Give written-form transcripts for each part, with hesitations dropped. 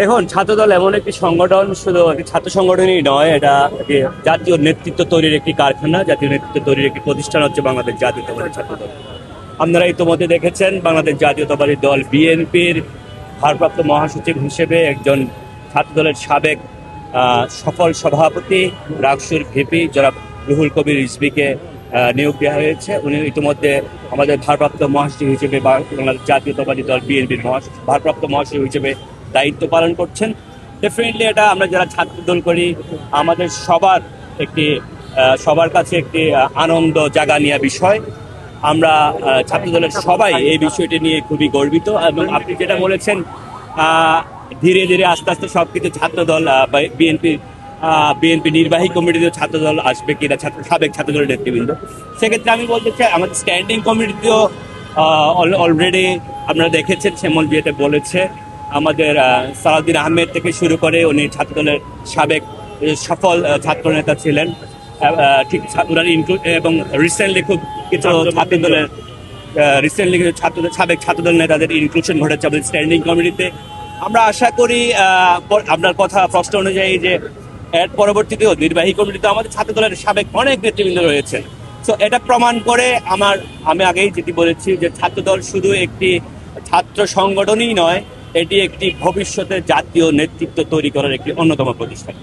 দেখুন, ছাত্রদল এমন একটি সংগঠন, শুধু একটি ছাত্র সংগঠনই নয়, এটা একটি জাতীয় নেতৃত্ব তৈরির একটি কারখানা। জাতীয় নেতৃত্ব তৈরির একটি প্রতিষ্ঠান হচ্ছে বাংলাদেশ জাতীয়তাবাদী ছাত্রদল। আপনারা ইতিমধ্যে দেখেছেন, বাংলাদেশ জাতীয়তাবাদী দল বিএনপির ভারপ্রাপ্ত মহাসচিব হিসেবে একজন ছাত্রদলের সাবেক সফল সভাপতি রাকসুর ভিপি জনাব রুহুল কবির রিজভীকে নিয়োগ দেওয়া হয়েছে। উনি ইতিমধ্যে আমাদের ভারপ্রাপ্ত মহাসচিব হিসেবে বাংলাদেশ জাতীয়তাবাদী দল বিএনপির ভারপ্রাপ্ত মহাসচিব হিসেবে দায়িত্ব পালন করছেন। ডেফিনেটলি এটা আমরা যারা ছাত্রদল করি, আমাদের সবার কাছে একটি আনন্দ জাগানিয়া বিষয়। আমরা ছাত্রদলের সবাই এই বিষয়টি নিয়ে খুবই গর্বিত। এবং আপনি যেটা বলেছেন, ধীরে ধীরে আস্তে আস্তে সবকিছু ছাত্রদল বিএনপি নির্বাহী কমিটিতে ছাত্রদল আসবে কিনা, সাবেক ছাত্রদলের নেতৃবৃন্দ, সেক্ষেত্রে আমি বলতে চাই আমাদের স্ট্যান্ডিং কমিটিতেও অলরেডি আপনারা দেখেছেন, শ্যামল বিয়েতে বলেছে। আমাদের সালাউদ্দিন আহমেদ থেকে শুরু করে উনি ছাত্রদলের সাবেক সফল ছাত্রনেতা ছিলেন, ঠিক ওনার এবং রিসেন্টলি খুব কিছু ছাত্রদলের সাবেক ছাত্রদল নেতাদের ইনক্লুশন ঘটেছে আমাদের স্ট্যান্ডিং কমিটিতে। আমরা আশা করি আপনার প্রশ্ন অনুযায়ী যে এর পরবর্তীতেও নির্বাহী কমিটিতে আমাদের ছাত্রদলের সাবেক অনেক নেতৃবৃন্দ রয়েছে। তো এটা প্রমাণ করে আমি আগেই যেটি বলেছি যে ছাত্রদল শুধু একটি ছাত্র সংগঠনই নয়, এটি একটি ভবিষ্যতে জাতীয় নেতৃত্ব তৈরি করার একটি অন্যতম প্রতিষ্ঠান।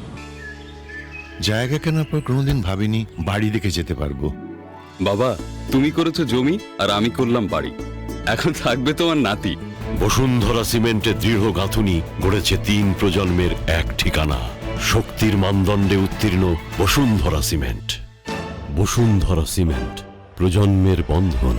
জায়গা কেনার পর কোনোদিন ভাবিনি বাড়ি দেখে যেতে পারবো। বাবা, তুমি করেছো জমি আর আমি করলাম বাড়ি, এখন থাকবে তোমার নাতি। বসুন্ধরা সিমেন্টের দৃঢ় গাঁথুনি গড়েছে 3 প্রজন্মের এক ঠিকানা। শক্তির মানদণ্ডে উত্তীর্ণ বসুন্ধরা সিমেন্ট। বসুন্ধরা সিমেন্ট, প্রজন্মের বন্ধন।